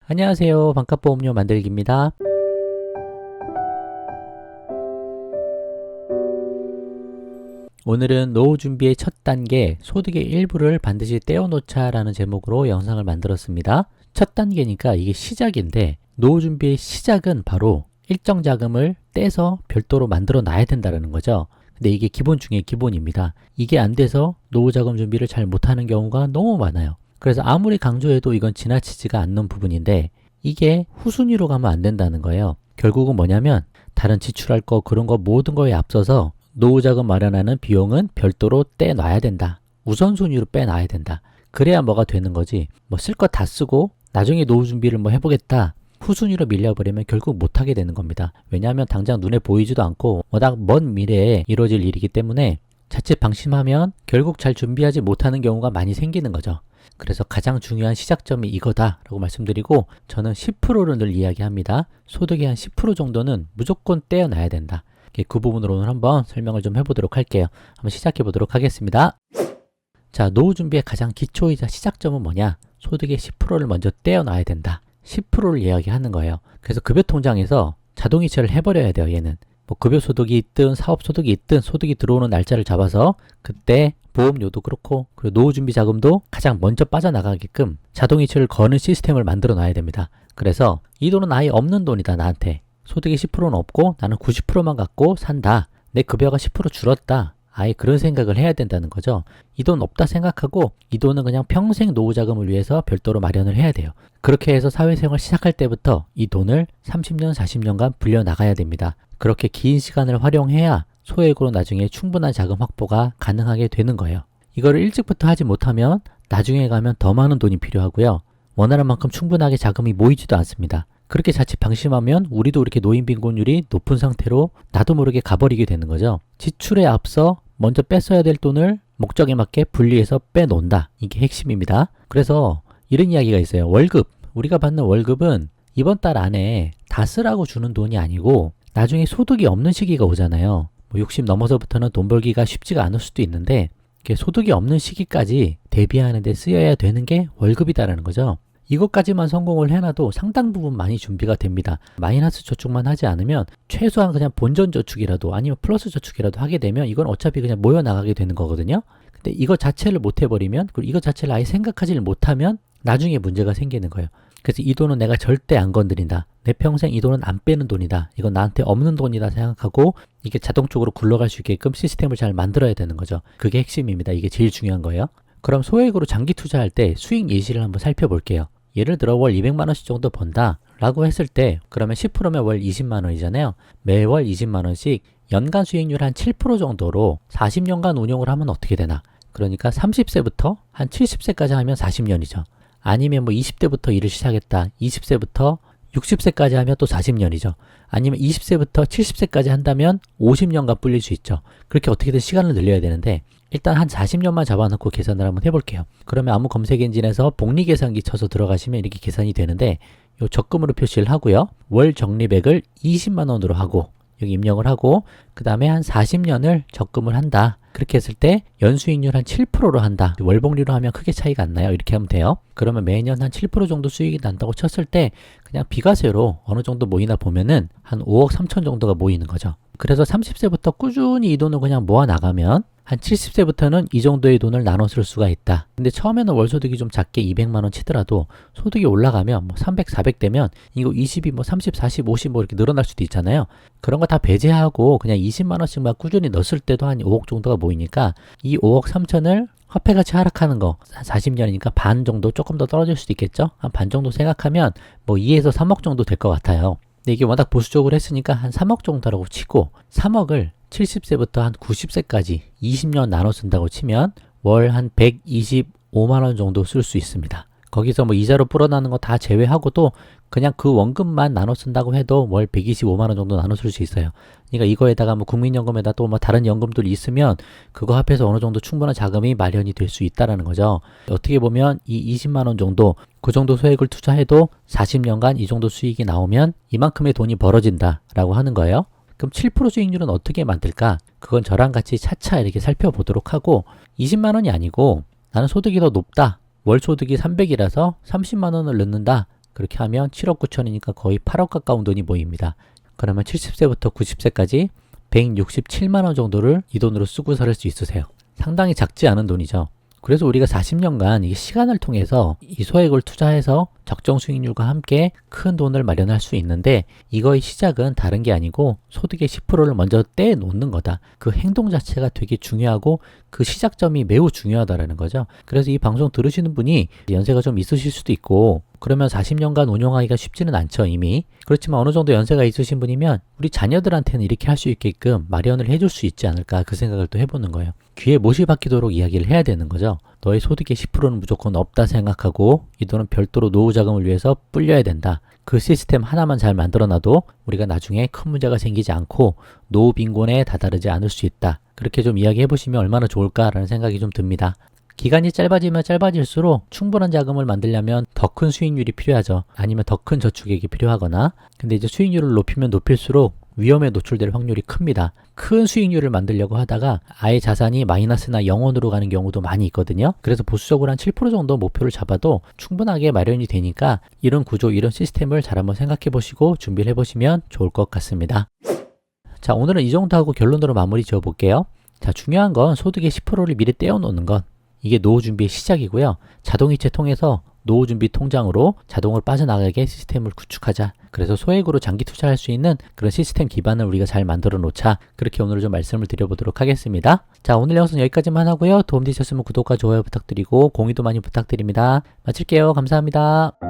안녕하세요. 반값보험료 만들기입니다. 오늘은 노후 준비의 첫 단계, 소득의 일부를 반드시 떼어놓자 라는 제목으로 영상을 만들었습니다. 첫 단계니까 이게 시작인데, 노후 준비의 시작은 바로 일정 자금을 떼서 별도로 만들어 놔야 된다는 거죠. 근데 이게 기본 중에 기본입니다. 이게 안 돼서 노후 자금 준비를 잘 못하는 경우가 너무 많아요. 그래서 아무리 강조해도 이건 지나치지가 않는 부분인데, 이게 후순위로 가면 안 된다는 거예요. 결국은 뭐냐면 다른 지출할 거 그런 거 모든 거에 앞서서 노후자금 마련하는 비용은 별도로 떼놔야 된다. 우선순위로 빼놔야 된다. 그래야 뭐가 되는 거지. 뭐 쓸 거 다 쓰고 나중에 노후 준비를 뭐 해보겠다. 후순위로 밀려버리면 결국 못하게 되는 겁니다. 왜냐하면 당장 눈에 보이지도 않고 워낙 먼 미래에 이루어질 일이기 때문에 자칫 방심하면 결국 잘 준비하지 못하는 경우가 많이 생기는 거죠. 그래서 가장 중요한 시작점이 이거다 라고 말씀드리고, 저는 10%를 늘 이야기합니다. 소득의 한 10% 정도는 무조건 떼어놔야 된다. 그 부분으로 오늘 한번 설명을 좀 해보도록 할게요. 한번 시작해 보도록 하겠습니다. 자, 노후 준비의 가장 기초이자 시작점은 뭐냐? 소득의 10%를 먼저 떼어놔야 된다. 10%를 이야기하는 거예요. 그래서 급여통장에서 자동이체를 해버려야 돼요. 얘는 뭐 급여소득이 있든 사업소득이 있든 소득이 들어오는 날짜를 잡아서 그때 보험료도 그렇고 그리고 노후준비자금도 가장 먼저 빠져나가게끔 자동이체를 거는 시스템을 만들어 놔야 됩니다. 그래서 이 돈은 아예 없는 돈이다. 나한테 소득이 10%는 없고 나는 90%만 갖고 산다. 내 급여가 10% 줄었다. 아예 그런 생각을 해야 된다는 거죠. 이 돈 없다 생각하고 이 돈은 그냥 평생 노후자금을 위해서 별도로 마련을 해야 돼요. 그렇게 해서 사회생활 시작할 때부터 이 돈을 30년, 40년간 불려나가야 됩니다. 그렇게 긴 시간을 활용해야 소액으로 나중에 충분한 자금 확보가 가능하게 되는 거예요. 이거를 일찍부터 하지 못하면 나중에 가면 더 많은 돈이 필요하고요. 원하는 만큼 충분하게 자금이 모이지도 않습니다. 그렇게 자칫 방심하면 우리도 이렇게 노인 빈곤율이 높은 상태로 나도 모르게 가버리게 되는 거죠. 지출에 앞서 먼저 뺐어야 될 돈을 목적에 맞게 분리해서 빼놓는다. 이게 핵심입니다. 그래서 이런 이야기가 있어요. 월급, 우리가 받는 월급은 이번 달 안에 다 쓰라고 주는 돈이 아니고 나중에 소득이 없는 시기가 오잖아요. 뭐 60 넘어서부터는 돈 벌기가 쉽지가 않을 수도 있는데 소득이 없는 시기까지 대비하는 데 쓰여야 되는 게 월급이다라는 거죠. 이것까지만 성공을 해놔도 상당 부분 많이 준비가 됩니다. 마이너스 저축만 하지 않으면 최소한 그냥 본전 저축이라도 아니면 플러스 저축이라도 하게 되면 이건 어차피 그냥 모여 나가게 되는 거거든요. 근데 이거 자체를 못 해버리면, 그리고 이거 자체를 아예 생각하지를 못하면 나중에 문제가 생기는 거예요. 그래서 이 돈은 내가 절대 안 건드린다. 내 평생 이 돈은 안 빼는 돈이다. 이건 나한테 없는 돈이다 생각하고 이게 자동적으로 굴러갈 수 있게끔 시스템을 잘 만들어야 되는 거죠. 그게 핵심입니다. 이게 제일 중요한 거예요. 그럼 소액으로 장기 투자할 때 수익 예시를 한번 살펴볼게요. 예를 들어 월 200만 원씩 정도 번다 라고 했을 때 그러면 10%면 월 20만 원이잖아요. 매월 20만 원씩 연간 수익률 한 7% 정도로 40년간 운용을 하면 어떻게 되나? 그러니까 30세부터 한 70세까지 하면 40년이죠. 아니면 뭐 20대부터 일을 시작했다. 20세부터 60세까지 하면 또 40년이죠. 아니면 20세부터 70세까지 한다면 50년간 불릴 수 있죠. 그렇게 어떻게든 시간을 늘려야 되는데 일단 한 40년만 잡아놓고 계산을 한번 해볼게요. 그러면 아무 검색 엔진에서 복리 계산기 쳐서 들어가시면 이렇게 계산이 되는데 요 적금으로 표시를 하고요. 월 적립액을 20만 원으로 하고 여기 입력을 하고 그 다음에 한 40년을 적금을 한다. 그렇게 했을 때 연수익률 한 7%로 한다. 월복리로 하면 크게 차이가 안 나요. 이렇게 하면 돼요. 그러면 매년 한 7% 정도 수익이 난다고 쳤을 때 그냥 비과세로 어느 정도 모이나 보면은 한 5억 3천 정도가 모이는 거죠. 그래서 30세부터 꾸준히 이 돈을 그냥 모아 나가면 한 70세부터는 이 정도의 돈을 나눠 쓸 수가 있다. 근데 처음에는 월소득이 좀 작게 200만 원 치더라도 소득이 올라가면 뭐 300, 400 되면 이거 20이 뭐 30, 40, 50 뭐 이렇게 늘어날 수도 있잖아요. 그런 거 다 배제하고 그냥 20만 원씩만 꾸준히 넣었을 때도 한 5억 정도가 모이니까 이 5억 3천을 화폐가치 하락하는 거 40년이니까 반 정도 조금 더 떨어질 수도 있겠죠. 한 반 정도 생각하면 뭐 2에서 3억 정도 될 것 같아요. 근데 이게 워낙 보수적으로 했으니까 한 3억 정도라고 치고 3억을 70세부터 한 90세까지 20년 나눠 쓴다고 치면 월 한 125만 원 정도 쓸 수 있습니다. 거기서 뭐 이자로 불어나는 거 다 제외하고도 그냥 그 원금만 나눠 쓴다고 해도 월 125만 원 정도 나눠 쓸 수 있어요. 그러니까 이거에다가 뭐 국민연금에다 또 뭐 다른 연금들이 있으면 그거 합해서 어느 정도 충분한 자금이 마련이 될 수 있다라는 거죠. 어떻게 보면 이 20만 원 정도 그 정도 소액을 투자해도 40년간 이 정도 수익이 나오면 이만큼의 돈이 벌어진다라고 하는 거예요. 그럼 7% 수익률은 어떻게 만들까? 그건 저랑 같이 차차 이렇게 살펴보도록 하고 20만 원이 아니고 나는 소득이 더 높다. 월 소득이 300이라서 30만 원을 넣는다. 그렇게 하면 7억 9천이니까 거의 8억 가까운 돈이 모입니다. 그러면 70세부터 90세까지 167만 원 정도를 이 돈으로 쓰고 살 수 있으세요. 상당히 작지 않은 돈이죠. 그래서 우리가 40년간 이 시간을 통해서 이 소액을 투자해서 적정 수익률과 함께 큰 돈을 마련할 수 있는데, 이거의 시작은 다른 게 아니고 소득의 10%를 먼저 떼놓는 거다. 그 행동 자체가 되게 중요하고 그 시작점이 매우 중요하다라는 거죠. 그래서 이 방송 들으시는 분이 연세가 좀 있으실 수도 있고, 그러면 40년간 운용하기가 쉽지는 않죠, 이미. 그렇지만 어느 정도 연세가 있으신 분이면 우리 자녀들한테는 이렇게 할 수 있게끔 마련을 해줄 수 있지 않을까, 그 생각을 또 해보는 거예요. 귀에 못이 박히도록 이야기를 해야 되는 거죠. 너의 소득의 10%는 무조건 없다 생각하고 이 돈은 별도로 노후 자금을 위해서 불려야 된다. 그 시스템 하나만 잘 만들어놔도 우리가 나중에 큰 문제가 생기지 않고 노후 빈곤에 다다르지 않을 수 있다. 그렇게 좀 이야기해 보시면 얼마나 좋을까라는 생각이 좀 듭니다. 기간이 짧아지면 짧아질수록 충분한 자금을 만들려면 더 큰 수익률이 필요하죠. 아니면 더 큰 저축액이 필요하거나. 근데 이제 수익률을 높이면 높일수록 위험에 노출될 확률이 큽니다. 큰 수익률을 만들려고 하다가 아예 자산이 마이너스나 0원으로 가는 경우도 많이 있거든요. 그래서 보수적으로 한 7% 정도 목표를 잡아도 충분하게 마련이 되니까 이런 구조, 이런 시스템을 잘 한번 생각해 보시고 준비를 해보시면 좋을 것 같습니다. 자, 오늘은 이 정도 하고 결론으로 마무리 지어 볼게요. 자, 중요한 건 소득의 10%를 미리 떼어놓는 것. 이게 노후 준비의 시작이고요. 자동이체 통해서 노후 준비 통장으로 자동으로 빠져나가게 시스템을 구축하자. 그래서 소액으로 장기 투자할 수 있는 그런 시스템 기반을 우리가 잘 만들어 놓자. 그렇게 오늘 좀 말씀을 드려보도록 하겠습니다. 자, 오늘 영상 여기까지만 하고요. 도움되셨으면 구독과 좋아요 부탁드리고 공유도 많이 부탁드립니다. 마칠게요. 감사합니다.